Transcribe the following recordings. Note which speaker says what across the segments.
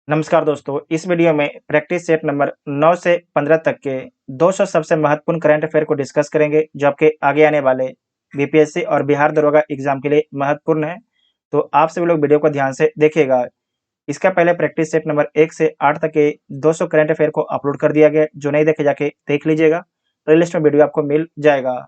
Speaker 1: नमस्कार दोस्तों, इस वीडियो में प्रैक्टिस सेट नंबर 9 से 15 तक के 200 सबसे महत्वपूर्ण करंट अफेयर को डिस्कस करेंगे, जो आपके आगे आने वाले बीपीएससी और बिहार दरोगा एग्जाम के लिए महत्वपूर्ण है। तो आप सभी लोग वीडियो को ध्यान से देखिएगा। इसका पहले प्रैक्टिस सेट नंबर 1 से 8 तक के 200 करंट अफेयर को अपलोड कर दिया गया है। जो नहीं देखे जाके देख लीजिएगा, प्लेलिस्ट में वीडियो आपको मिल जाएगा।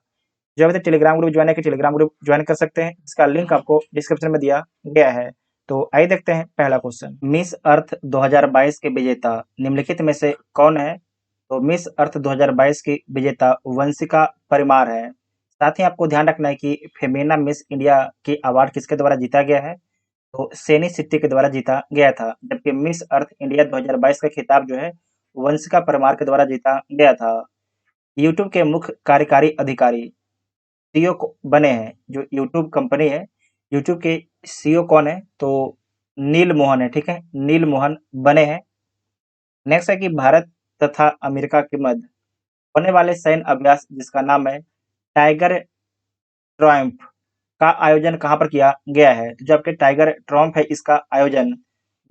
Speaker 1: जो अभी तक टेलीग्राम ग्रुप ज्वाइन है कि टेलीग्राम ग्रुप ज्वाइन कर सकते हैं, इसका लिंक आपको डिस्क्रिप्शन में दिया गया है। तो आइए देखते हैं पहला क्वेश्चन। मिस अर्थ 2022 के विजेता निम्नलिखित में से कौन है? तो मिस अर्थ 2022 की विजेता वंशिका परिमार है। साथ ही आपको ध्यान रखना है कि फेमिना मिस इंडिया की अवार्ड किसके द्वारा जीता गया है? तो सैनी सिट्टी के द्वारा जीता गया था, जबकि मिस अर्थ इंडिया 2022 का खिताब जो है वंशिका परमार के द्वारा जीता गया था। यूट्यूब के मुख्य कार्यकारी अधिकारी सीईओ बने हैं, जो यूट्यूब कंपनी है, यूट्यूब के सीईओ कौन है? तो नील मोहन है। ठीक है, नील मोहन बने हैं। नेक्स्ट है कि भारत तथा अमेरिका के मध्य होने वाले सैन्य अभ्यास जिसका नाम है टाइगर ट्रायम्फ का आयोजन कहाँ पर किया गया है? तो जो आपके टाइगर ट्रायम्फ है, इसका आयोजन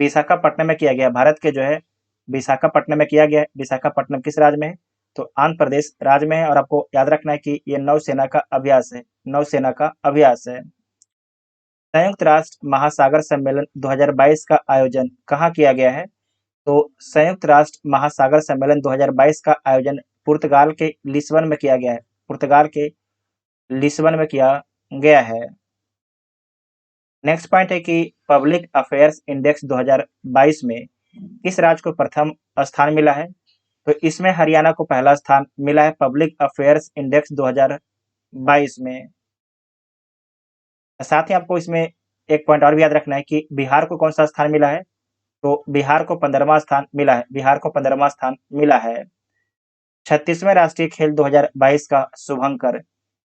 Speaker 1: विशाखापट्टनम में किया गया। भारत के जो है विशाखापट्टनम में किया गया है। विशाखापट्टनम किस राज्य में है? तो आंध्र प्रदेश राज्य में है। और आपको याद रखना है कि ये नौसेना का अभ्यास है, नौसेना का अभ्यास है। संयुक्त राष्ट्र महासागर सम्मेलन 2022 का आयोजन कहाँ किया गया है? तो संयुक्त राष्ट्र महासागर सम्मेलन 2022 का आयोजन पुर्तगाल के लिस्बन में किया गया है। पुर्तगाल के लिस्बन में किया गया है। नेक्स्ट पॉइंट है कि पब्लिक अफेयर्स इंडेक्स 2022 में किस राज्य को प्रथम स्थान मिला है? तो इसमें हरियाणा को पहला स्थान मिला है पब्लिक अफेयर्स इंडेक्स 2022 में। साथ ही आपको इसमें एक पॉइंट और भी याद रखना है कि बिहार को कौन सा स्थान मिला है? तो बिहार को 15वां स्थान मिला है। बिहार को 15वां स्थान मिला है। 36वें राष्ट्रीय खेल 2022 का शुभंकर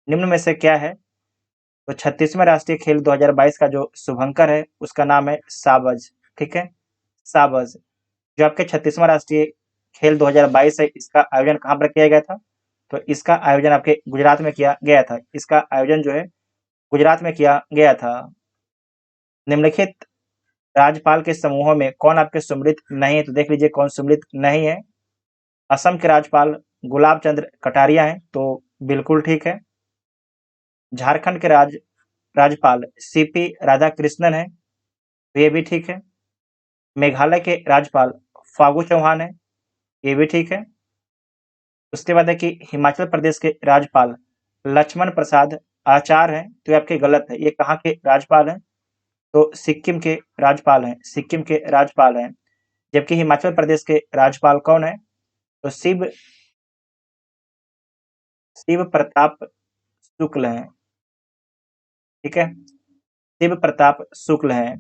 Speaker 1: निम्न में से क्या है? तो 36वें राष्ट्रीय खेल 2022 का जो शुभंकर है, उसका नाम है साबज। ठीक है, साबज। जो आपके 36वां राष्ट्रीय खेल 2022 है, इसका आयोजन कहाँ पर किया गया था? तो इसका आयोजन आपके गुजरात में किया गया था। इसका आयोजन जो है गुजरात में किया गया था। निम्नलिखित राज्यपाल के समूहों में कौन आपके सम्मिलित नहीं है? तो देख लीजिए कौन सम्मिलित नहीं है। असम के राज्यपाल गुलाब चंद्र कटारिया हैं, तो बिल्कुल ठीक है। झारखंड के राज्यपाल सीपी राधाकृष्णन है, तो ये भी ठीक है। मेघालय के राज्यपाल फागू चौहान है, ये भी ठीक है। उसके बाद है कि हिमाचल प्रदेश के राज्यपाल लक्ष्मण प्रसाद आचार्य हैं, तो ये आपके गलत है। ये कहाँ के राज्यपाल हैं? तो सिक्किम के राज्यपाल हैं, सिक्किम के राज्यपाल हैं। जबकि हिमाचल प्रदेश के राज्यपाल कौन है? तो शिव शिव प्रताप शुक्ल हैं। ठीक है, शिव प्रताप शुक्ल हैं।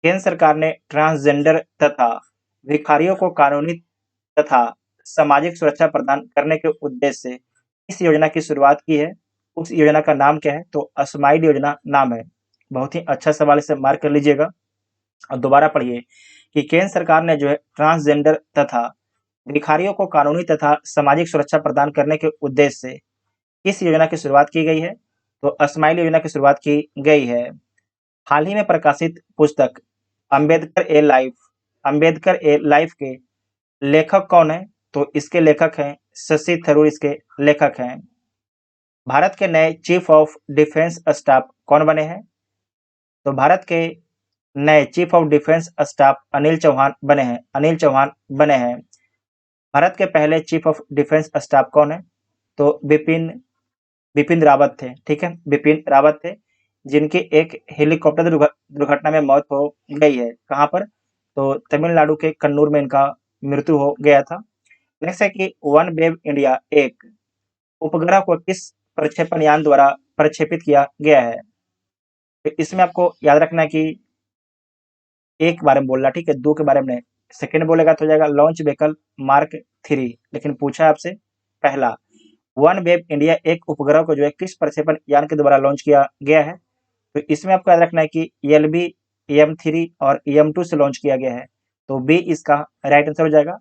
Speaker 1: केंद्र सरकार ने ट्रांसजेंडर तथा भिखारियों को कानूनी तथा सामाजिक सुरक्षा प्रदान करने के उद्देश्य से इस योजना की शुरुआत की है। उस योजना का नाम क्या है? तो स्माइल योजना नाम है। बहुत ही अच्छा सवाल, इसे मार्क कर लीजिएगा और दोबारा पढ़िए कि केंद्र सरकार ने जो है ट्रांसजेंडर तथा भिखारियों को कानूनी तथा सामाजिक सुरक्षा प्रदान करने के उद्देश्य से इस योजना की शुरुआत की गई है। तो स्माइल योजना की शुरुआत की गई है। हाल ही में प्रकाशित पुस्तक अंबेडकर ए लाइफ के लेखक कौन है? तो इसके लेखक हैं शशि थरूर, इसके लेखक हैं। भारत के नए चीफ ऑफ डिफेंस स्टाफ कौन बने हैं? तो भारत के नए chief of defence staff Anil Chauhan बने हैं, अनिल चौहान बने हैं। भारत के पहले चीफ ऑफ डिफेंस स्टाफ कौन है? तो बिपिन बिपिन रावत थे। ठीक है, बिपिन रावत थे, जिनकी एक हेलीकॉप्टर दुर्घटना में मौत हो गई है। कहाँ पर? तो तमिलनाडु के कन्नूर में इनका मृत्यु हो गया था। नेक्स्ट है कि वन वेब इंडिया एक उपग्रह को किस प्रक्षेपण यान द्वारा प्रक्षेपित किया गया है? तो इसमें आपको याद रखना है कि एक के बारे में बोलना, ठीक है, दो के बारे में नहीं। सेकेंड बोलेगा तो हो जाएगा लॉन्च व्हीकल मार्क 3, लेकिन पूछा आपसे पहला। वन वेब इंडिया एक उपग्रह को जो है किस प्रक्षेपण यान के द्वारा लॉन्च किया गया है? तो इसमें आपको याद रखना है कि LV EM3 और EM2 से लॉन्च किया गया है। तो बी इसका राइट आंसर हो जाएगा।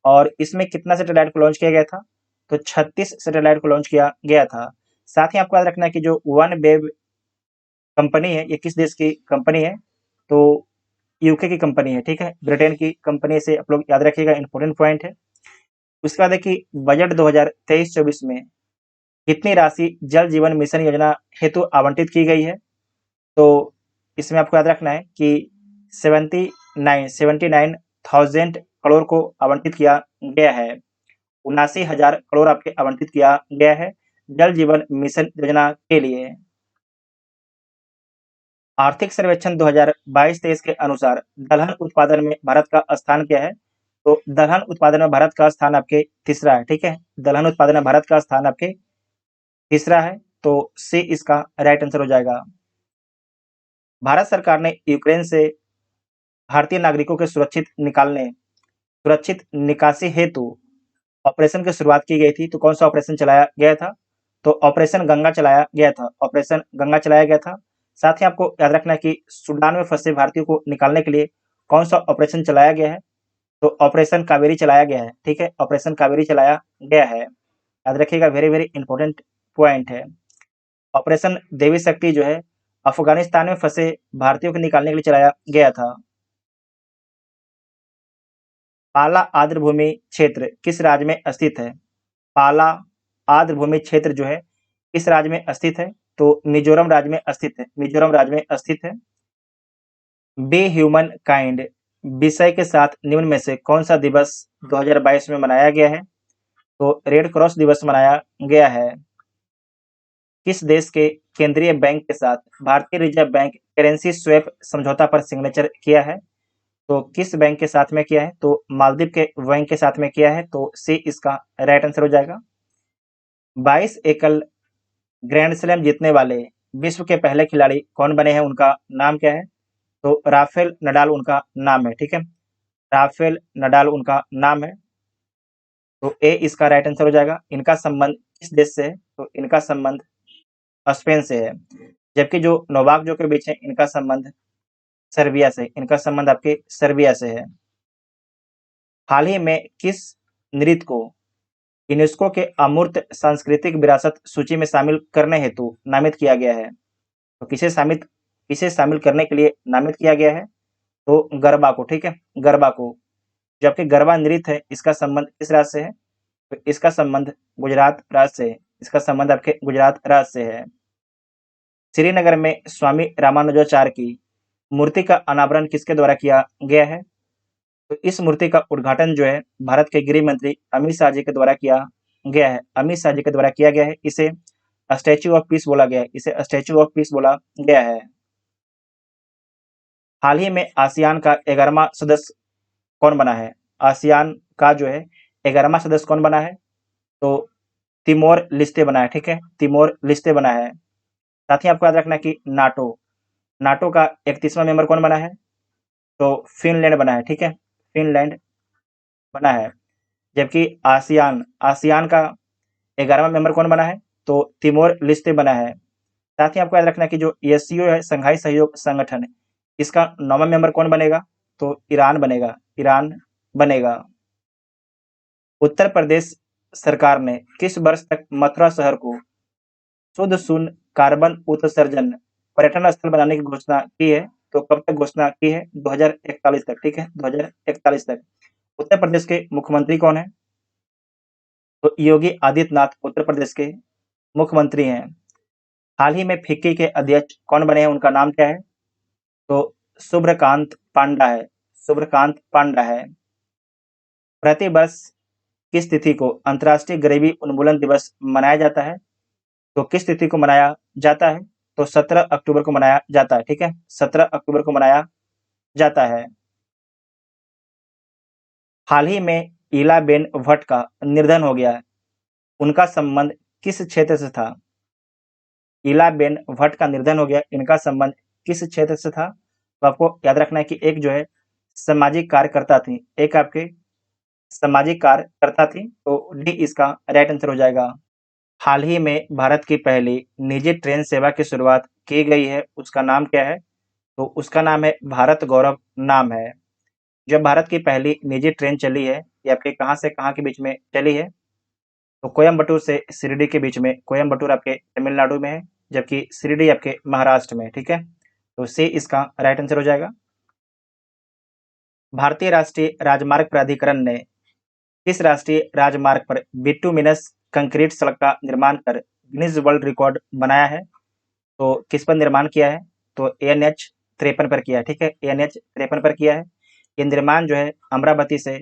Speaker 1: और इसमें कितना सैटेलाइट को लॉन्च किया गया था? तो 36 सैटेलाइट को लॉन्च किया गया था। साथ ही आपको याद रखना है कि जो वन वेब कंपनी है, ये किस देश की कंपनी है? तो यूके की कंपनी है, ठीक है, ब्रिटेन की कंपनी से आप लोग याद रखिएगा, इंपॉर्टेंट पॉइंट है। उसके बाद है कि बजट 2023-24 में कितनी राशि जल जीवन मिशन योजना हेतु आवंटित की गई है? तो इसमें आपको याद रखना है कि 79 करोड़ को आवंटित किया गया है। 79,000 करोड़ आपके आवंटित किया गया है जल जीवन मिशन योजना के लिए। आर्थिक सर्वेक्षण 2022-23 के अनुसार दलहन उत्पादन में भारत का स्थान क्या है? तो दलहन उत्पादन में भारत का स्थान आपके तीसरा है, ठीक है। दलहन उत्पादन में भारत का स्थान आपके तीसरा है, तो सी इसका राइट आंसर हो जाएगा। भारत सरकार ने यूक्रेन से भारतीय नागरिकों के सुरक्षित निकासी हेतु ऑपरेशन की शुरुआत की गई थी। तो कौन सा ऑपरेशन चलाया गया था? तो ऑपरेशन गंगा चलाया गया था। ऑपरेशन गंगा चलाया गया था। साथ ही आपको याद रखना है कि सूडान में फंसे भारतीयों को निकालने के लिए कौन सा ऑपरेशन चलाया गया है? तो ऑपरेशन कावेरी चलाया गया है, ठीक है, ऑपरेशन कावेरी चलाया गया है। याद रखिएगा, वेरी वेरी इंपॉर्टेंट पॉइंट है। ऑपरेशन देवी शक्ति जो है अफगानिस्तान में फंसे भारतीयों को निकालने के लिए चलाया गया था। पाला आर्द्रभूमि क्षेत्र किस राज्य में स्थित है? पाला आर्द्रभूमि क्षेत्र जो है किस राज्य में स्थित है? तो मिजोरम राज्य में स्थित है। मिजोरम राज्य में स्थित है। बी ह्यूमन काइंड विषय के साथ निम्न में से कौन सा दिवस 2022 में मनाया गया है? तो रेड क्रॉस दिवस मनाया गया है। किस देश के केंद्रीय बैंक के साथ भारतीय रिजर्व बैंक करेंसी स्वैप समझौता पर सिग्नेचर किया है? तो किस बैंक के साथ में किया है? तो मालदीव के बैंक के साथ में किया है, तो सी इसका राइट आंसर हो जाएगा। 22 एकल ग्रैंड स्लैम जीतने वाले विश्व के पहले खिलाड़ी कौन बने हैं? उनका नाम क्या है? तो राफेल नडाल उनका नाम है, ठीक है, राफेल नडाल उनका नाम है। तो ए इसका राइट आंसर हो जाएगा। इनका संबंध किस देश से है? तो इनका संबंध स्पेन से है। जबकि जो नोवाक जोकोविच है इनका संबंध सर्बिया से, इनका संबंध आपके सर्बिया से है। हाल ही में किस नृत्य को यूनेस्को के अमूर्त सांस्कृतिक विरासत सूची में शामिल करने हेतु नामित किया गया है? तो किसे शामिल करने के लिए नामित किया गया है? तो गरबा को, ठीक है, गरबा को। जबकि गरबा नृत्य है इसका संबंध किस राज्य से है? तो इसका संबंध गुजरात राज्य से है। इसका संबंध आपके गुजरात राज्य से है। श्रीनगर में स्वामी रामानुजाचार्य की मूर्ति का अनावरण किसके द्वारा किया गया है? तो इस मूर्ति का उद्घाटन जो है भारत के गृह मंत्री अमित शाह जी के द्वारा किया गया है। अमित शाह जी के द्वारा किया गया है। इसे स्टैच्यू ऑफ पीस बोला गया है। इसे स्टैच्यू ऑफ पीस बोला गया है। हाल ही में आसियान का 11वां सदस्य कौन बना है? आसियान का जो है 11वां सदस्य कौन बना है? तो तिमोर लिस्टे बना है, ठीक है, तिमोर लिस्टे बना है। साथ ही आपको याद रखना है कि नाटो का 31वां मेंबर कौन बना है? तो फिनलैंड बना है, ठीक है, फिनलैंड बना है। जबकि आसियान आसियान का 11वां मेंबर कौन बना है? तो तिमोर लिस्टे बना है। साथ ही आपको याद रखना है कि जो एससीओ है, संघाई सहयोग संगठन, इसका 9वां मेंबर कौन बनेगा? तो ईरान बनेगा, ईरान बनेगा। उत्तर प्रदेश सरकार ने किस वर्ष तक मथुरा शहर को शुद्ध शून्य कार्बन उत्सर्जन पर्यटन स्थल बनाने की घोषणा की है? तो कब तक घोषणा की है? 2041 तक, ठीक है, 2041 तक। उत्तर प्रदेश के मुख्यमंत्री कौन है? तो योगी आदित्यनाथ उत्तर प्रदेश के मुख्यमंत्री हैं। हाल ही में फिक्की के अध्यक्ष कौन बने हैं? उनका नाम क्या है? तो शुभ्रकांत पांडा है, शुभ्रकांत पांडा है। प्रति वर्ष किस तिथि को अंतर्राष्ट्रीय गरीबी उन्मूलन दिवस मनाया जाता है? तो किस तिथि को मनाया जाता है? तो 17 अक्टूबर को मनाया जाता है, ठीक है, 17 अक्टूबर को मनाया जाता है। हाल ही में इलाबेन भट्ट का निधन हो गया है। उनका संबंध किस क्षेत्र से था? इलाबेन भट्ट का निधन हो गया, इनका संबंध किस क्षेत्र से था? तो आपको याद रखना है कि एक जो है सामाजिक कार्यकर्ता थी, एक आपके सामाजिक कार्यकर्ता थी, तो डी इसका राइट आंसर हो जाएगा। हाल ही में भारत की पहली निजी ट्रेन सेवा की शुरुआत की गई है, उसका नाम क्या है? तो उसका नाम है भारत गौरव नाम है। जब भारत की पहली निजी ट्रेन चली है, ये आपके कहाँ से कहाँ के बीच में चली है? तो कोयम्बटूर से शिरडी के बीच में। कोयम्बटूर आपके तमिलनाडु में है, जबकि शिरडी आपके महाराष्ट्र में, ठीक है, तो सी इसका राइट आंसर हो जाएगा। भारतीय राष्ट्रीय राजमार्ग प्राधिकरण ने किस राष्ट्रीय राजमार्ग पर बिटुमिनस कंक्रीट सड़क का निर्माण कर गिनीज वर्ल्ड रिकॉर्ड बनाया है? तो किस पर निर्माण किया है? तो एएनएच 53 पर किया है। ठीक है, एएनएच 53 पर किया है। ये निर्माण जो है अमरावती से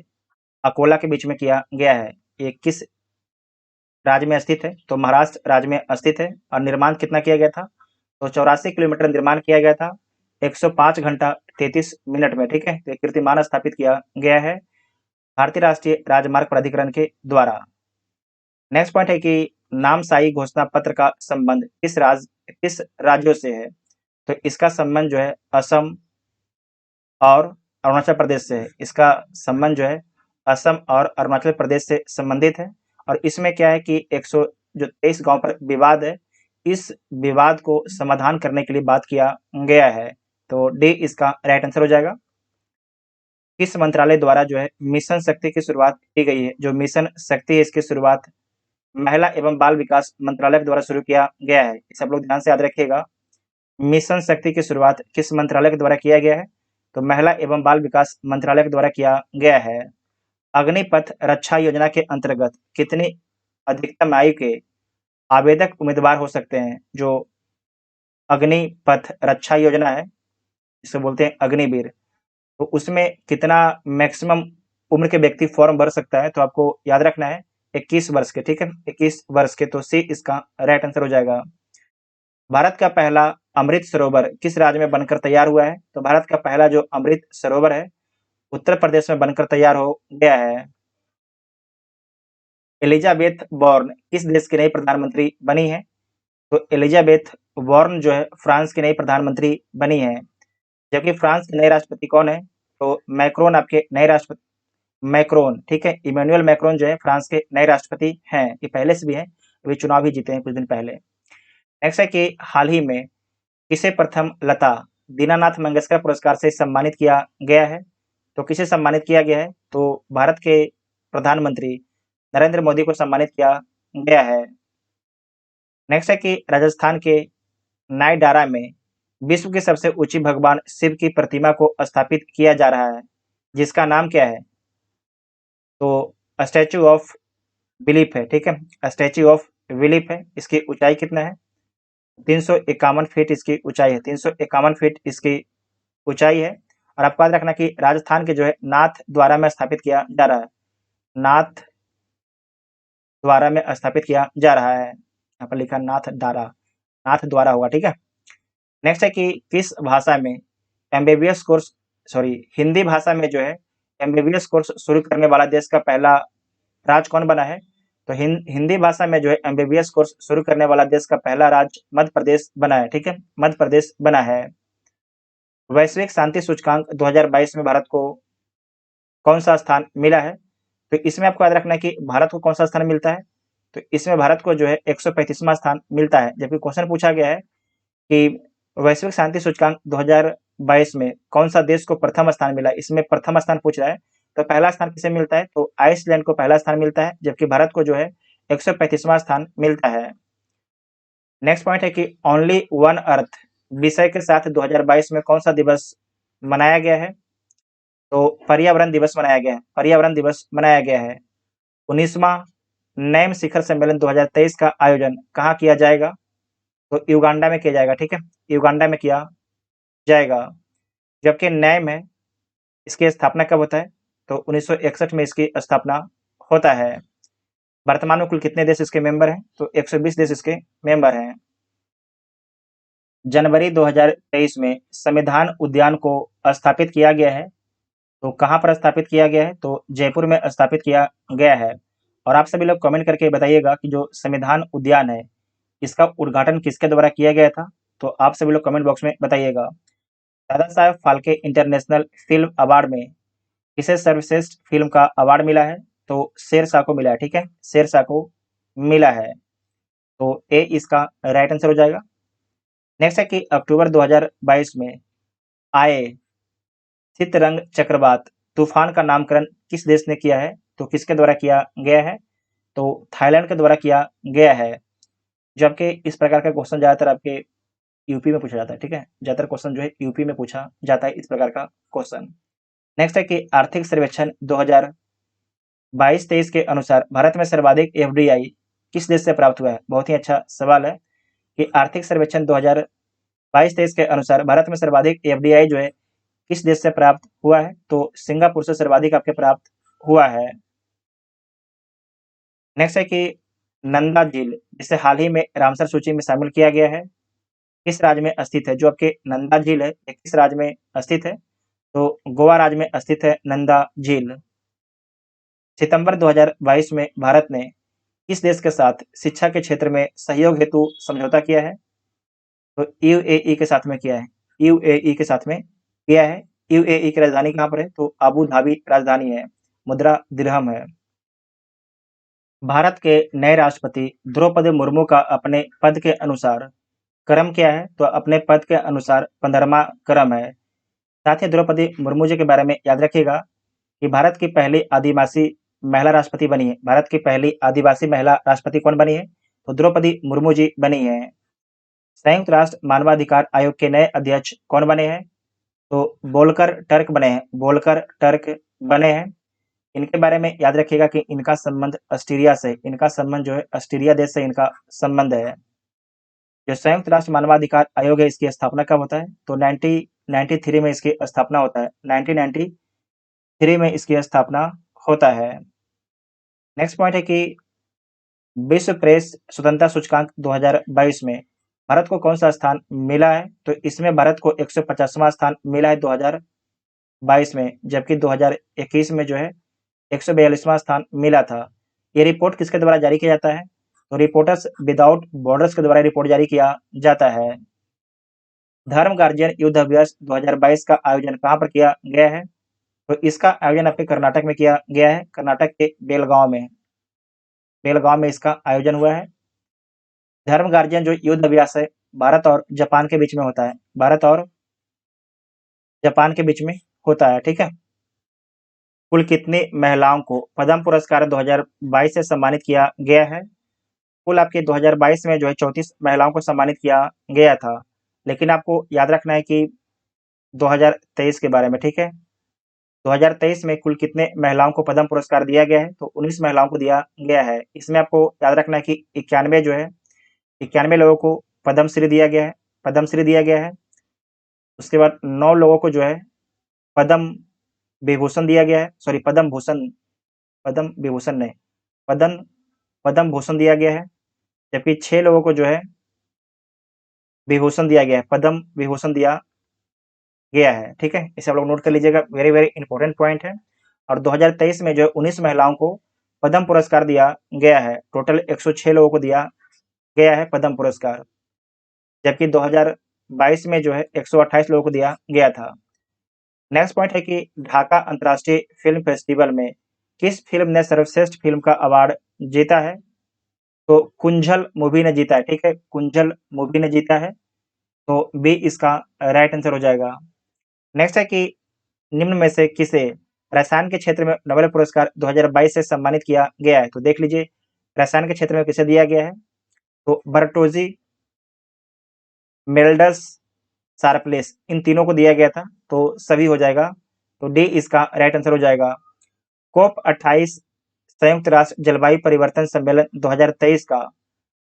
Speaker 1: अकोला के बीच में किया गया है। ये किस राज्य में स्थित है? तो महाराष्ट्र राज्य में स्थित है। और निर्माण कितना किया गया था? तो 84 किलोमीटर निर्माण किया गया था 105 घंटा 33 मिनट में। ठीक है, तो कीर्तिमान स्थापित किया गया है भारतीय राष्ट्रीय राजमार्ग प्राधिकरण के द्वारा। नेक्स्ट पॉइंट है कि नामसाई घोषणा पत्र का संबंध किस राज्यों से है? तो इसका संबंध जो है असम और अरुणाचल प्रदेश से है। इसका संबंध जो है असम और अरुणाचल प्रदेश से संबंधित है। और इसमें क्या है कि 123 गांव पर विवाद है, इस विवाद को समाधान करने के लिए बात किया गया है। तो डी इसका राइट आंसर हो जाएगा। किस मंत्रालय द्वारा जो है मिशन शक्ति की शुरुआत की गई है? जो मिशन शक्ति है इसकी शुरुआत महिला एवं बाल विकास मंत्रालय के द्वारा शुरू किया गया है। इसे आप लोग ध्यान से याद रखिएगा। मिशन शक्ति की शुरुआत किस मंत्रालय के द्वारा किया गया है? तो महिला एवं बाल विकास मंत्रालय के द्वारा किया गया है। अग्निपथ रक्षा योजना के अंतर्गत कितनी अधिकतम आयु के आवेदक उम्मीदवार हो सकते हैं? जो अग्निपथ रक्षा योजना है, जिसे बोलते हैं अग्निवीर, तो उसमें कितना मैक्सिमम उम्र के व्यक्ति फॉर्म भर सकता है? तो आपको याद रखना है 21 वर्ष के। ठीक है, 21 वर्ष के। तो सी इसका राइट आंसर हो जाएगा। भारत का पहला अमृत सरोवर किस राज्य में बनकर तैयार हुआ है? तो भारत का पहला जो अमृत सरोवर है उत्तर प्रदेश में बनकर तैयार हो गया है। एलिजाबेथ वॉर्न किस देश की नई प्रधानमंत्री बनी है? तो एलिजाबेथ वॉर्न जो है फ्रांस की नई प्रधानमंत्री बनी है। जबकि फ्रांस के नए राष्ट्रपति कौन है? तो मैक्रोन आपके नए राष्ट्रपति, मैक्रोन। ठीक है, इमैनुअल मैक्रोन जो है फ्रांस के नए राष्ट्रपति हैं। ये पहले से भी हैं, अभी चुनाव ही जीते हैं कुछ दिन पहले। नेक्स्ट है कि हाल ही में किसे प्रथम लता दीनानाथ मंगेशकर पुरस्कार से सम्मानित किया गया है? तो किसे सम्मानित किया गया है? तो भारत के प्रधानमंत्री नरेंद्र मोदी को सम्मानित किया गया है। नेक्स्ट है कि राजस्थान के नायडारा में विश्व की सबसे ऊंची भगवान शिव की प्रतिमा को स्थापित किया जा रहा है, जिसका नाम क्या है? तो स्टैचू ऑफ बिलीफ है। ठीक है, स्टैचू ऑफ बिलीफ है। इसकी ऊंचाई कितना है? 351 फीट इसकी ऊंचाई है। 351 फीट इसकी ऊंचाई है। और आपको याद रखना कि राजस्थान के जो है नाथ द्वारा में स्थापित किया जा रहा है। नाथ द्वारा में स्थापित किया जा रहा है। यहाँ पर लिखा नाथ द्वारा, नाथ द्वारा होगा। ठीक है। नेक्स्ट है कि किस भाषा में एमबीबीएस कोर्स, सॉरी हिंदी भाषा में जो है एमबीबीएस कोर्स शुरू करने वाला देश का पहला राज्य कौन बना है? तो हिंदी भाषा में जो है एमबीबीएस कोर्स शुरू करने वाला देश का पहला राज्य मध्य प्रदेश बना है। ठीक है, मध्य प्रदेश बना है। वैश्विक शांति सूचकांक 2022 में भारत को कौन सा स्थान मिला है? तो इसमें आपको याद रखना है कि भारत को कौन सा स्थान मिलता है? तो इसमें भारत को जो है 135वां स्थान मिलता है। जबकि क्वेश्चन पूछा गया है कि वैश्विक शांति सूचकांक 2022 में कौन सा देश को प्रथम स्थान मिला है, इसमें प्रथम स्थान पूछ रहा है। तो पहला स्थान किसे मिलता है? तो आइसलैंड को पहला स्थान मिलता है, जबकि भारत को जो है 135वां स्थान मिलता है। नेक्स्ट पॉइंट है कि ओनली वन अर्थ विषय के साथ 2022 में कौन सा दिवस मनाया गया है? तो पर्यावरण दिवस मनाया गया है। पर्यावरण दिवस मनाया गया है। 19वां नैम शिखर सम्मेलन 2023 का आयोजन कहाँ किया जाएगा? तो युगांडा में किया जाएगा। ठीक है, युगांडा में किया जाएगा। जबकि नैम है, इसकी स्थापना कब होता है? तो 1961 में इसकी स्थापना होता है। वर्तमान में कुल कितने देश इसके मेंबर हैं? तो 120 देश इसके मेंबर हैं। जनवरी 2023 में संविधान उद्यान को स्थापित किया गया है। तो कहाँ पर स्थापित किया गया है? तो जयपुर में स्थापित किया गया है। और आप सभी लोग कमेंट करके बताइएगा कि जो संविधान उद्यान है इसका उद्घाटन किसके द्वारा किया गया था? तो आप सभी लोग कमेंट बॉक्स में बताइएगा। Dada Saheb Phalke international film award में किसे सर्वश्रेष्ठ फिल्म का अवार्ड मिला है? तो शेरशाह को मिला है। ठीक है, शेरशाह को मिला है। तो ए इसका राइट आंसर हो जाएगा। नेक्स्ट है कि अक्टूबर 2022 में आए चित्तरंग चक्रवात तूफान का नामकरण किस देश ने किया है? तो किसके द्वारा किया गया है? तो थाईलैंड के द्वारा किया गया है। जबकि इस प्रकार का क्वेश्चन ज्यादातर आपके यूपी में पूछा जाता है। ठीक है, ज्यादातर क्वेश्चन जो है यूपी में पूछा जाता है इस प्रकार का क्वेश्चन। नेक्स्ट है कि आर्थिक सर्वेक्षण 2022-23 के अनुसार भारत में सर्वाधिक एफडीआई किस देश से प्राप्त हुआ है? बहुत ही अच्छा सवाल है कि आर्थिक सर्वेक्षण 2022-23 के अनुसार भारत में सर्वाधिक एफडीआई जो है किस देश से प्राप्त हुआ है? तो सिंगापुर से सर्वाधिक आपके प्राप्त हुआ है। नेक्स्ट है कि नंदा झील जिसे हाल ही में रामसर सूची में शामिल किया गया है, किस राज्य में स्थित है? जो आपके नंदा झील है ये किस राज्य में स्थित है? तो गोवा राज्य में स्थित है नंदा झील। सितंबर 2022 में भारत ने किस देश के साथ शिक्षा के क्षेत्र में सहयोग हेतु समझौता किया है? तो यूएई के साथ में किया है। यूएई के साथ में किया है। यूएई की राजधानी कहाँ पर है? तो अबू धाबी राजधानी है। मुद्रा दिरहम है। भारत के नए राष्ट्रपति द्रौपदी मुर्मू का अपने पद के अनुसार क्रम क्या है? तो अपने पद के अनुसार 15वां क्रम है। साथ ही द्रौपदी मुर्मू जी के बारे में याद रखिएगा कि भारत की पहली आदिवासी महिला राष्ट्रपति बनी है। भारत की पहली आदिवासी महिला राष्ट्रपति कौन बनी है? तो द्रौपदी मुर्मू जी बनी है। संयुक्त राष्ट्र मानवाधिकार आयोग के नए अध्यक्ष कौन बने हैं? तो वोल्कर टर्क बने हैं। वोल्कर टर्क बने हैं। इनके बारे में याद रखिएगा कि इनका संबंध ऑस्ट्रेलिया से, इनका संबंध जो है ऑस्ट्रेलिया देश से इनका संबंध है। जो संयुक्त राष्ट्र मानवाधिकार आयोग है इसकी स्थापना कब होता है? तो 1993 में इसकी स्थापना होता है। 1993 में इसकी स्थापना होता है। नेक्स्ट पॉइंट है कि विश्व प्रेस स्वतंत्रता सूचकांक 2022 में भारत को कौन सा स्थान मिला है? तो इसमें भारत को 150वां स्थान मिला है 2022 में, जबकि 2021 में जो है 142वां स्थान मिला था। ये रिपोर्ट किसके द्वारा जारी किया जाता है? तो रिपोर्टर्स विदाउट बॉर्डर्स के द्वारा रिपोर्ट जारी किया जाता है। धर्म गार्जियन युद्ध अभ्यास 2022 का आयोजन कहाँ पर किया गया है? तो इसका आयोजन आपके कर्नाटक में किया गया है। कर्नाटक के बेलगांव में, बेलगांव में इसका आयोजन हुआ है। धर्म गार्जियन जो युद्ध अभ्यास है भारत और जापान के बीच में होता है। भारत और जापान के बीच में होता है। ठीक है। कुल कितनी महिलाओं को पद्म पुरस्कार 2022 से सम्मानित किया गया है? कुल आपके 2022 में जो है 34 महिलाओं को सम्मानित किया गया था। लेकिन आपको याद रखना है कि 2023 के बारे में। ठीक है। 2023 में कुल कितने महिलाओं को पद्म पुरस्कार दिया गया है? तो 19 महिलाओं को दिया गया है। इसमें आपको याद रखना है कि 91 जो है 91 लोगों को पद्मश्री दिया गया है। पद्मश्री दिया गया है। उसके बाद 9 लोगों को जो है पद्म विभूषण दिया गया है। सॉरी, पद्म भूषण, पद्म विभूषण नहीं, पद्म पद्म भूषण दिया गया है। जबकि 6 लोगों को जो है विभूषण दिया गया है, पद्म विभूषण दिया गया है। ठीक है। इसे आप लोग नोट कर लीजिएगा, वेरी वेरी इंपॉर्टेंट पॉइंट है। और 2023 में जो 19 महिलाओं को पद्म पुरस्कार दिया गया है। टोटल 106 लोगों को दिया गया है पद्म पुरस्कार, जबकि 2022 में जो है 128 लोगों को दिया गया था। नेक्स्ट पॉइंट है कि ढाका अंतर्राष्ट्रीय फिल्म फेस्टिवल में किस फिल्म ने सर्वश्रेष्ठ फिल्म का अवार्ड जीता है? तो कुंजल मूवी ने जीता है। ठीक है, कुंजल मूवी ने जीता है। तो बी इसका राइट आंसर हो जाएगा। नेक्स्ट है कि निम्न में से किसे रसायन के क्षेत्र में नोबेल पुरस्कार 2022 से सम्मानित किया गया है? तो देख लीजिए रसायन के क्षेत्र में किसे दिया गया है? तो बर्टोजी, मेल्डस, शार्पलेस, इन तीनों को दिया गया था। तो सभी हो जाएगा। तो डी इसका राइट आंसर हो जाएगा। कोप 28 संयुक्त राष्ट्र जलवायु परिवर्तन सम्मेलन 2023 का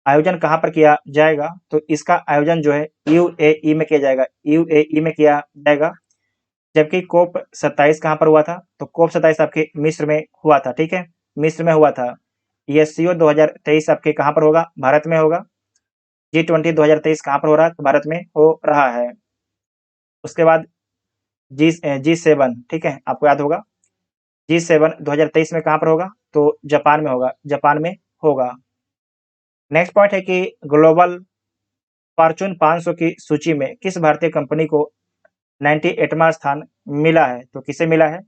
Speaker 1: आयोजन कहाँ पर किया जाएगा? तो इसका आयोजन जो है यूएई में किया जाएगा। यूएई में किया जाएगा। जबकि कोप 27 कहाँ पर हुआ था? तो कोप 27 आपके मिस्र में हुआ था। ठीक है, मिस्र में हुआ था। एससीओ 2023 आपके कहाँ पर होगा? भारत में होगा। G20 2023 कहाँ पर हो रहा है? तो भारत में हो रहा है। उसके बाद G7, ठीक है, आपको याद होगा G7 2023 में कहाँ पर होगा? तो जापान में होगा। जापान में होगा। नेक्स्ट पॉइंट है कि ग्लोबल फॉर्चून 500 की सूची में किस भारतीय कंपनी को 98वां स्थान मिला है? तो किसे मिला है?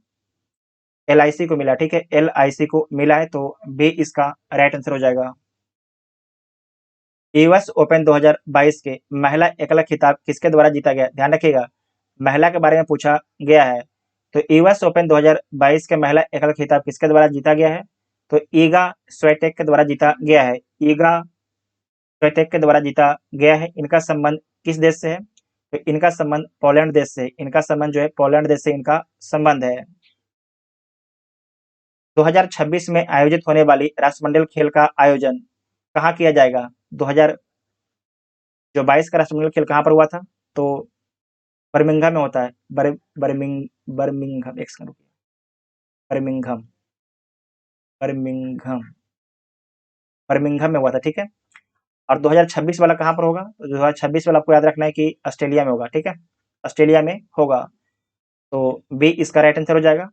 Speaker 1: LIC को मिला। ठीक है, LIC को मिला है। तो बी इसका राइट आंसर हो जाएगा। यूएस ओपन 2022 के महिला एकल खिताब किसके द्वारा जीता गया? ध्यान रखिएगा, महिला के बारे में पूछा गया है। तो यूएस ओपन 2022 के महिला एकल खिताब किसके द्वारा जीता गया है? तो ईगा स्वीटेक के द्वारा जीता गया है। ईगा स्वीटेक के द्वारा जीता गया है। इनका संबंध किस देश से है? तो इनका संबंध पोलैंड देश से, इनका संबंध जो है पोलैंड देश से इनका संबंध है। 2026 में आयोजित होने वाली राष्ट्रमंडल खेल का आयोजन कहाँ किया जाएगा? 2022 का राष्ट्रमंडल खेल कहाँ पर हुआ था? तो बर्मिंघम में होता है। बर्मिंघम, एक सेकंड रुकिए, बर्मिंघम बर्मिंघम बर्मिंघम में हुआ था, ठीक है। और 2026 वाला कहाँ पर होगा? तो 2026 वाला आपको याद रखना है कि ऑस्ट्रेलिया में होगा, ठीक है, ऑस्ट्रेलिया में होगा। तो बी इसका राइट आंसर हो जाएगा।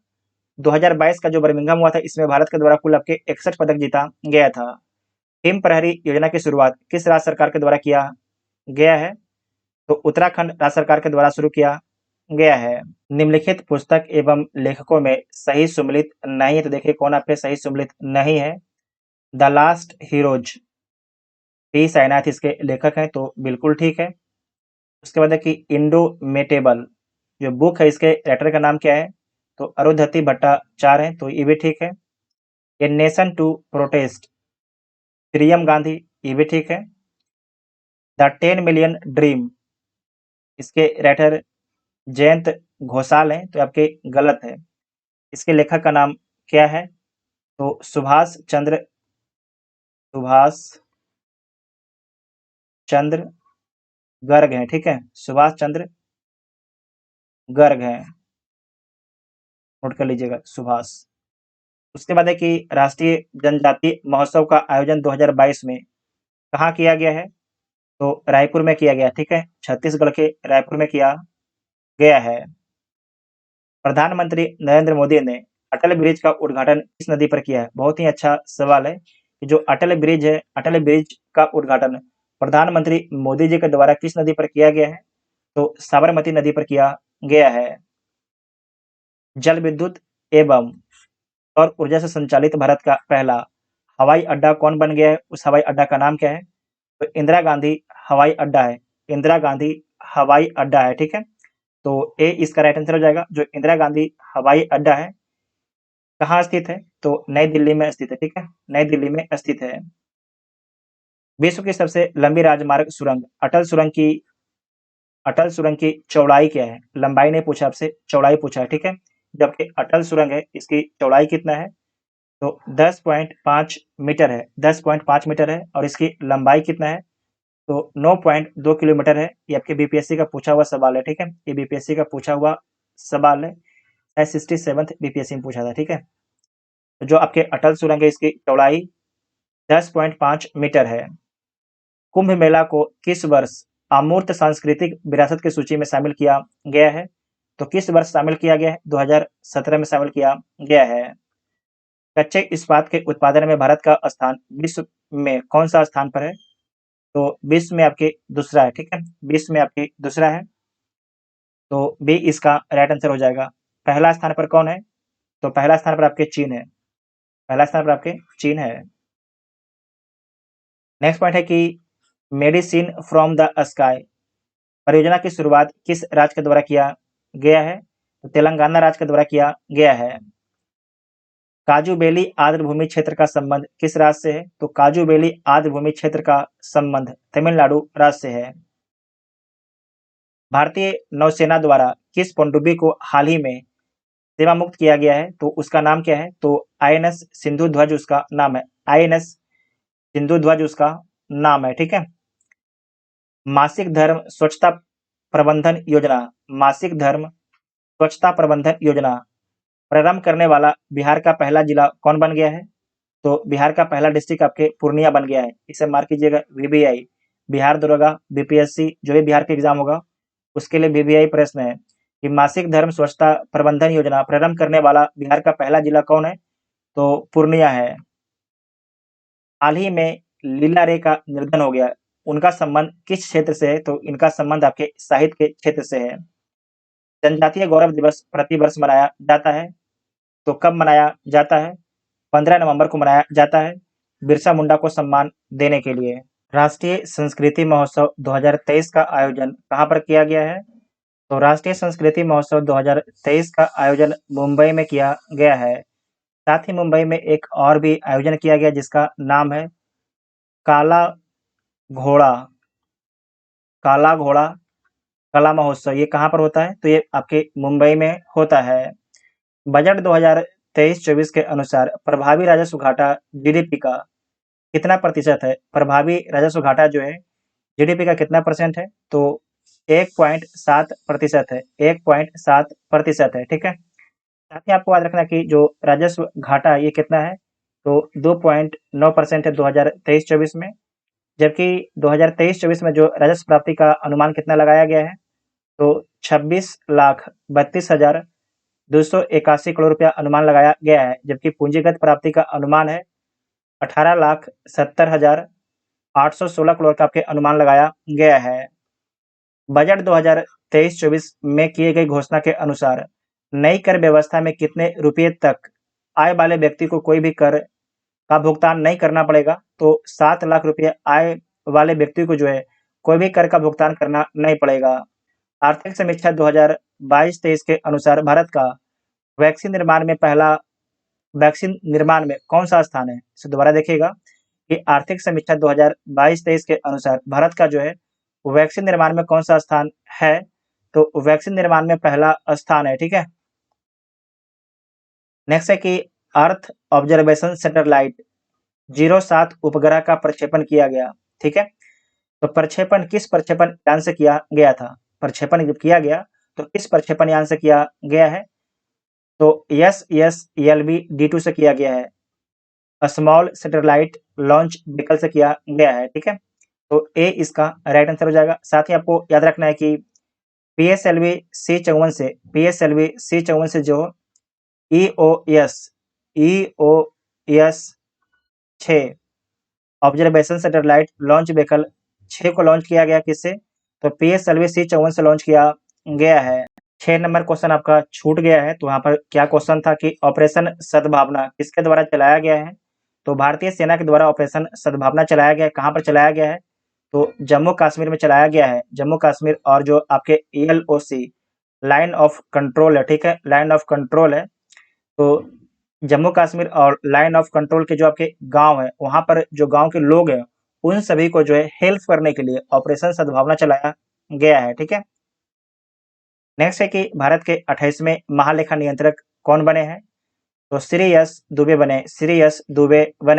Speaker 1: 2022 का जो बर्मिंघम हुआ था, इसमें भारत के द्वारा कुल आपके 61 पदक जीता गया था। हिम प्रहरी योजना की शुरुआत किस राज्य सरकार के द्वारा किया गया है? तो उत्तराखंड राज्य सरकार के द्वारा शुरू किया गया है। निम्नलिखित पुस्तक एवं लेखकों में सही सुमेलित नहीं है, तो देखिए कौन आपके सही सुमेलित नहीं है। The last heroes, P Sainath इसके लेखक हैं, तो बिल्कुल ठीक है। उसके बाद है कि इंडोमेटेबल जो बुक है, इसके राइटर का नाम क्या है? तो अरुंधति भट्टाचार्य हैं, तो ये भी ठीक है। ए नेशन टू प्रोटेस्ट, प्रियम गांधी, ये भी ठीक है। द 10 मिलियन ड्रीम, इसके राइटर जयंत घोषाल हैं, तो आपके गलत है। इसके लेखक का नाम क्या है? तो सुभाष चंद्र गर्ग हैं, ठीक है, सुभाष चंद्र गर्ग हैं, नोट कर लीजिएगा, सुभाष। उसके बाद है कि राष्ट्रीय जनजातीय महोत्सव का आयोजन 2022 में कहाँ किया गया है? तो रायपुर में किया गया, ठीक है, छत्तीसगढ़ के रायपुर में किया गया है। प्रधानमंत्री नरेंद्र मोदी ने अटल ब्रिज का उद्घाटन किस नदी पर किया है? बहुत ही अच्छा सवाल है। जो अटल ब्रिज है, अटल ब्रिज का उद्घाटन प्रधानमंत्री मोदी जी के द्वारा किस नदी पर किया गया है? तो साबरमती नदी पर किया गया है। जल विद्युत एवं और ऊर्जा से संचालित भारत का पहला हवाई अड्डा कौन बन गया है? उस हवाई अड्डा का नाम क्या है? तो इंदिरा गांधी हवाई अड्डा है, इंदिरा गांधी हवाई अड्डा है, ठीक है। तो ए इसका राइट आंसर हो जाएगा। जो इंदिरा गांधी हवाई अड्डा है कहाँ स्थित है? तो नई दिल्ली में स्थित है, ठीक है, नई दिल्ली में स्थित है। विश्व की सबसे लंबी राजमार्ग सुरंग अटल सुरंग की चौड़ाई क्या है? लंबाई नहीं पूछा आपसे, चौड़ाई पूछा है, ठीक है। जबकि अटल सुरंग है, इसकी चौड़ाई कितना है? तो 10.5 मीटर है, 10.5 मीटर है। और इसकी लंबाई कितना है? तो 9.2 किलोमीटर है। ये आपके बीपीएससी का पूछा हुआ सवाल है, ठीक है, ये बीपीएससी का पूछा हुआ सवाल है, 67th बीपीएससी में पूछा था, ठीक है। तो जो आपके अटल सुरंग है, इसकी चौड़ाई 10.5 मीटर है। कुंभ मेला को किस वर्ष अमूर्त सांस्कृतिक विरासत की सूची में शामिल किया गया है? तो किस वर्ष शामिल किया गया है? 2017 में शामिल किया गया है। कच्चे इस्पात के उत्पादन में भारत का स्थान विश्व में कौन सा स्थान पर है? तो विश्व में आपके दूसरा है, ठीक है, विश्व में आपके दूसरा है। तो बी इसका राइट आंसर हो जाएगा। पहला स्थान पर कौन है? तो पहला स्थान पर आपके चीन है, पहला स्थान पर आपके चीन है। नेक्स्ट पॉइंट है कि मेडिसिन फ्रॉम द स्काई परियोजना की शुरुआत किस राज्य के द्वारा किया गया है? तो तेलंगाना राज्य के द्वारा किया गया है। काजू बेली आर्द्र भूमि क्षेत्र का संबंध किस राज्य से है? तो काजू बेली आर्द्र भूमि क्षेत्र का संबंध तमिलनाडु राज्य से है। भारतीय नौसेना द्वारा किस पनडुब्बी को हाल ही में सेवा मुक्त किया गया है? तो उसका नाम क्या है? तो आईएनएस सिंधु ध्वज उसका नाम है, आईएनएस सिंधु ध्वज उसका नाम है, ठीक है। मासिक धर्म स्वच्छता प्रबंधन योजना, मासिक धर्म स्वच्छता प्रबंधन योजना प्रारंभ करने वाला बिहार का पहला जिला कौन बन गया है? तो बिहार का पहला डिस्ट्रिक्ट आपके पूर्णिया बन गया है। इसे मार्क कीजिएगा, वीबीआई, बिहार दरोगा, बीपीएससी जो भी बिहार का एग्जाम होगा उसके लिए वीबीआई प्रश्न है कि मासिक धर्म स्वच्छता प्रबंधन योजना प्रारंभ करने वाला बिहार का पहला जिला कौन है? तो पूर्णिया है। हाल ही में लीला रे का निधन हो गया, उनका संबंध किस क्षेत्र से है? तो इनका संबंध आपके साहित्य के क्षेत्र से है। जनजातीय गौरव दिवस प्रति वर्ष मनाया जाता है, तो कब मनाया जाता है? 15 नवंबर को मनाया जाता है, बिरसा मुंडा को सम्मान देने के लिए। राष्ट्रीय संस्कृति महोत्सव 2023 का आयोजन कहाँ पर किया गया है? तो राष्ट्रीय संस्कृति महोत्सव 2023 का आयोजन मुंबई में किया गया है। साथ ही मुंबई में एक और भी आयोजन किया गया जिसका नाम है काला घोड़ा, काला घोड़ा कला महोत्सव, ये कहाँ पर होता है? तो ये आपके मुंबई में होता है। बजट 2023-24 के अनुसार प्रभावी राजस्व घाटा जीडीपी का कितना प्रतिशत है? प्रभावी राजस्व घाटा जो है जीडीपी का कितना परसेंट है? तो 1.7% है, 1.7% है, ठीक है। साथ ही आपको याद रखना कि जो राजस्व घाटा ये कितना है? तो 2.9% है 2023-24 में, जबकि 2023-24 में जो राजस्व प्राप्ति का अनुमान कितना लगाया गया है? तो 26,32,281 करोड़ रुपया अनुमान लगाया गया है, जबकि पूंजीगत प्राप्ति का अनुमान है 18,70,816 करोड़ का आपके अनुमान लगाया गया है। बजट 2023-24 में किए गई घोषणा के अनुसार नई कर व्यवस्था में कितने रुपये तक आय वाले व्यक्ति को कोई भी कर का भुगतान नहीं करना पड़ेगा? तो 7 लाख रुपये आय वाले व्यक्ति को जो है कोई भी कर का भुगतान करना नहीं पड़ेगा। आर्थिक समीक्षा 2022-23 के अनुसार भारत का वैक्सीन निर्माण में कौन सा स्थान है? इसे दोबारा देखिएगा कि आर्थिक समीक्षा 2022-23 के अनुसार भारत का जो है वैक्सीन निर्माण में कौन सा स्थान है? तो वैक्सीन निर्माण में पहला स्थान है, ठीक है। नेक्स्ट है कि अर्थ ऑब्जर्वेशन सैटेलाइट 07 उपग्रह का प्रक्षेपण किया गया, ठीक है। तो प्रक्षेपण किस प्रक्षेपण यान से किया गया था? प्रक्षेपण जब किया गया तो किस प्रक्षेपण यान से किया गया है? तो SSLV D2 से किया गया है, स्मॉल सैटेलाइट लॉन्च व्हीकल से किया गया है, ठीक है। तो ए इसका राइट आंसर हो जाएगा। साथ ही आपको याद रखना है कि PSLV C54 से जो EOS 6 observation satellite launch vehicle 6 को लॉन्च किया गया किससे? तो PSLV C54 से लॉन्च किया गया है। 6 नंबर क्वेश्चन आपका छूट गया है, तो वहाँ पर क्या क्वेश्चन था कि ऑपरेशन सद्भावना किसके द्वारा चलाया गया है? तो भारतीय सेना के द्वारा ऑपरेशन सद्भावना चलाया गया है। कहाँ पर चलाया गया है? तो जम्मू कश्मीर में चलाया गया है। जम्मू कश्मीर और जो आपके LOC लाइन ऑफ कंट्रोल है, ठीक है, लाइन ऑफ कंट्रोल है। तो जम्मू कश्मीर और लाइन ऑफ कंट्रोल के जो आपके गांव है, वहां पर जो गांव के लोग हैं उन सभी को जो है हेल्प करने के लिए ऑपरेशन सद्भावना चलाया गया है, ठीक है। नेक्स्ट है कि भारत के 28वें महालेखा नियंत्रक कौन बने हैं? तो श्री एस दुबे बने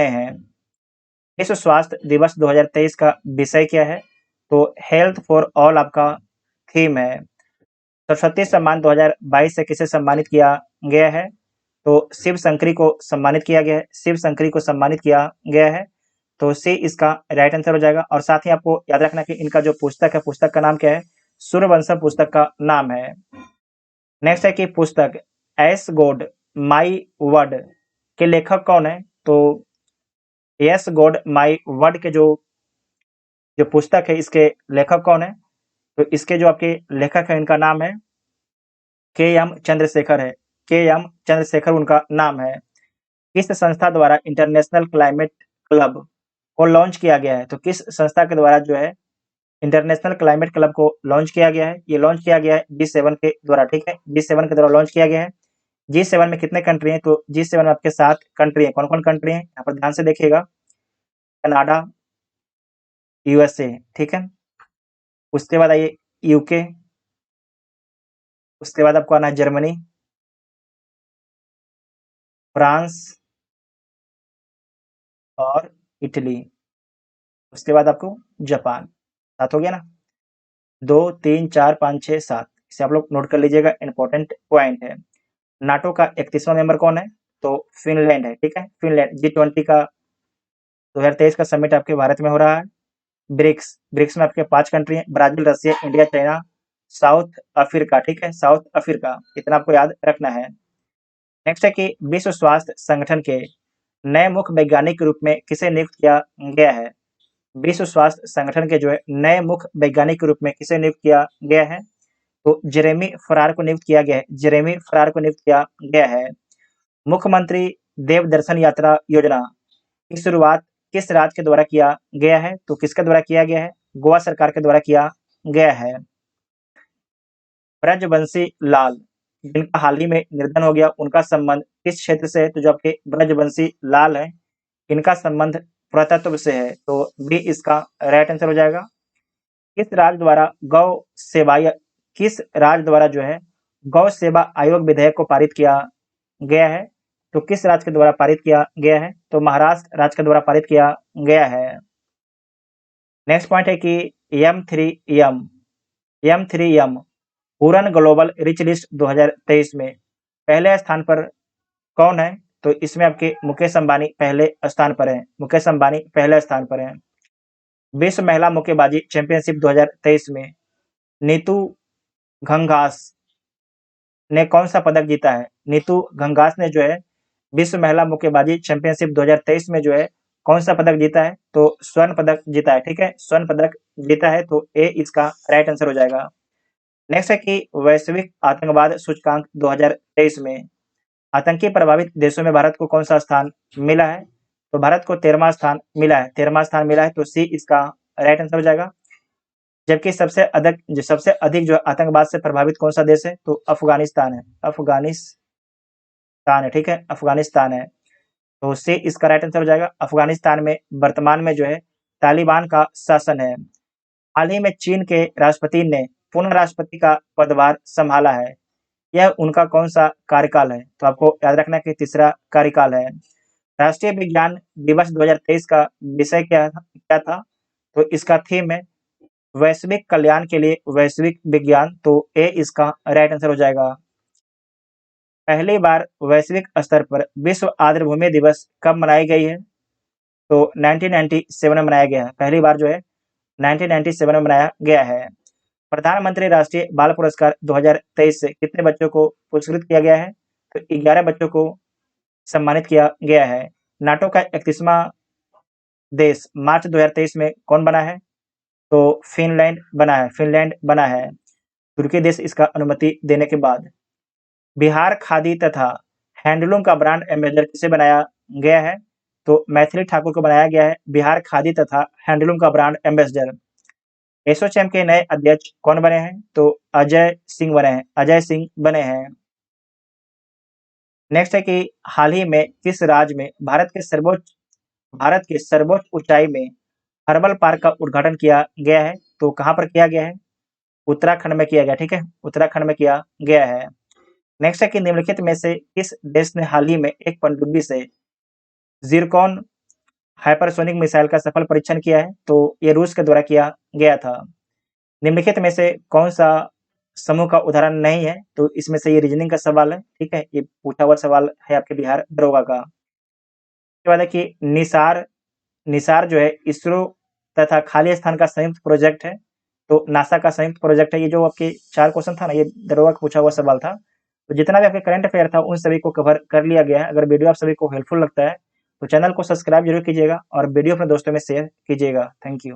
Speaker 1: हैं। विश्व स्वास्थ्य दिवस 2023 का विषय क्या है? तो हेल्थ फॉर ऑल आपका थीम है। सरस्वती सम्मान 2022 से किसे सम्मानित किया गया है? तो शिव शंकरी को सम्मानित किया गया है। शिव शंकरी को सम्मानित किया गया है, तो सी इसका राइट आंसर हो जाएगा। और साथ ही आपको याद रखना कि इनका जो पुस्तक है, पुस्तक का नाम क्या है? सूर्यवंशम पुस्तक का नाम है। नेक्स्ट है कि पुस्तक एस गॉड माई वर्ड के लेखक कौन है? तो एस गॉड माई वर्ड के जो पुस्तक है इसके लेखक कौन है? तो इसके जो आपके लेखक है इनका नाम है KM चंद्रशेखर है। KM चंद्रशेखर उनका नाम है। किस संस्था द्वारा इंटरनेशनल क्लाइमेट क्लब को लॉन्च किया गया है? तो किस संस्था के द्वारा जो है इंटरनेशनल क्लाइमेट क्लब को लॉन्च किया गया है? ये लॉन्च किया गया है G7 के द्वारा, ठीक है, G7 के द्वारा लॉन्च किया गया है। G7 में कितने कंट्री हैं? तो G7 में आपके 7 कंट्री हैं। कौन कौन कंट्री हैं? यहाँ पर ध्यान से देखिएगा, कनाडा, USA, ठीक है, उसके बाद आइए UK, उसके बाद आपको आना है जर्मनी, फ्रांस और इटली, उसके बाद आपको जापान। 7 हो गया ना? 2 3 4 5 6 7, इसे आप लोग नोट कर लीजिएगा, इंपॉर्टेंट पॉइंट है। नाटो का 31वां मेंबर कौन है? तो फिनलैंड है, ठीक है, फिनलैंड। G20 का 2023 का समिट आपके भारत में हो रहा है। ब्रिक्स में आपके 5 कंट्री हैं, Brazil, Russia, India, China, south Africa, ठीक है, साउथ अफ्रीका, इतना आपको याद रखना है। नेक्स्ट है कि विश्व स्वास्थ्य संगठन के नए मुख्य वैज्ञानिक के रूप में किसे नियुक्त किया गया है? विश्व स्वास्थ्य संगठन के जो है नए मुख्य वैज्ञानिक के रूप में किसे नियुक्त किया गया है? तो जेरेमी फरार को नियुक्त किया गया है। जेरेमी फरार को नियुक्त किया गया है। मुख्यमंत्री देव दर्शन यात्रा योजना की शुरुआत किस राज्य के द्वारा किया गया है? तो किसके द्वारा किया गया है? गोवा सरकार के द्वारा किया गया है। ब्रजबंशी लाल जिनका हाल ही में निधन हो गया, उनका संबंध किस क्षेत्र से है? तो जो आपके ब्रजबंशी लाल है, इनका संबंध पुरातत्व से है, तो बी इसका राइट आंसर हो जाएगा। किस राज्य द्वारा जो है गौ सेवा आयोग विधेयक को पारित किया गया है? तो किस राज्य के द्वारा पारित किया गया है? तो महाराष्ट्र राज्य के द्वारा पारित किया गया है। नेक्स्ट पॉइंट है कि M3M Huron global rich list 2023 में पहले स्थान पर कौन है? तो इसमें आपके मुकेश अंबानी पहले स्थान पर हैं। मुकेश अंबानी पहले स्थान पर हैं। विश्व महिला मुक्केबाजी चैंपियनशिप 2023 में नीतू घंघास ने कौन सा पदक जीता है? नीतू घंघास ने जो है विश्व महिला मुक्केबाजी चैंपियनशिप 2023 में जो है कौन सा पदक जीता है? तो स्वर्ण पदक जीता है। ठीक है, स्वर्ण पदक जीता है, तो ए इसका राइट आंसर हो जाएगा। नेक्स्ट है कि वैश्विक आतंकवाद सूचकांक 2023 में आतंकी प्रभावित देशों में भारत को कौन सा स्थान मिला है? तो भारत को 13वां स्थान मिला है। 13वां स्थान मिला है, तो सी इसका राइट आंसर हो जाएगा। जबकि सबसे अधिक जो आतंकवाद से प्रभावित कौन सा देश है? तो अफगानिस्तान है। अफगानिस्तान है। ठीक है, अफगानिस्तान है, तो सी इसका राइट आंसर हो जाएगा। अफगानिस्तान में वर्तमान में जो है तालिबान का शासन है। हाल ही में चीन के राष्ट्रपति ने पुनः राष्ट्रपति का पदभार संभाला है। यह उनका कौन सा कार्यकाल है? तो आपको याद रखना है कि तीसरा कार्यकाल है। राष्ट्रीय विज्ञान दिवस 2023 का विषय क्या था? तो इसका थीम है वैश्विक कल्याण के लिए वैश्विक विज्ञान, तो ए इसका राइट आंसर हो जाएगा। पहली बार वैश्विक स्तर पर विश्व आर्द्रभूमि दिवस कब मनाई गई है? तो 1997 में मनाया गया है। पहली बार जो है 1997 में मनाया गया है। प्रधानमंत्री राष्ट्रीय बाल पुरस्कार 2023 से कितने बच्चों को पुरस्कृत किया गया है? तो 11 बच्चों को सम्मानित किया गया है। नाटो का 31वां देश मार्च 2023 में कौन बना है? तो फिनलैंड बना है। तुर्की देश इसका अनुमति देने के बाद। बिहार खादी तथा हैंडलूम का ब्रांड एम्बेसडर किसे बनाया गया है? तो मैथिली ठाकुर को बनाया गया है बिहार खादी तथा हैंडलूम का ब्रांड एम्बेसडर। एसोचैम के नए अध्यक्ष कौन बने हैं? तो अजय सिंह बने हैं। नेक्स्ट है कि हाल ही में किस राज्य में भारत के सर्वोच्च ऊंचाई में हर्बल पार्क का उद्घाटन किया गया है? तो कहां पर किया गया है? उत्तराखंड में किया गया। ठीक है, उत्तराखंड में किया गया है। नेक्स्ट है कि निम्नलिखित में से किस देश ने हाल ही में एक पनडुब्बी से ज़िरकॉन हाइपरसोनिक मिसाइल का सफल परीक्षण किया है? तो ये रूस के द्वारा किया गया था। निम्नलिखित में से कौन सा समूह का उदाहरण नहीं है? तो इसमें से ये रीजनिंग का सवाल है। ठीक है, ये पूछा हुआ सवाल है आपके बिहार दरोगा का। उसके बाद है कि निसार जो है इसरो तथा खाली स्थान का संयुक्त प्रोजेक्ट है, तो नासा का संयुक्त प्रोजेक्ट है। ये जो आपके 4 क्वेश्चन था ना, ये दरोगा का पूछा हुआ सवाल था। तो जितना भी आपके करंट अफेयर था उन सभी को कवर कर लिया गया है। अगर वीडियो आप सभी को हेल्पफुल लगता है तो चैनल को सब्सक्राइब जरूर कीजिएगा और वीडियो अपने दोस्तों में शेयर कीजिएगा। Thank you.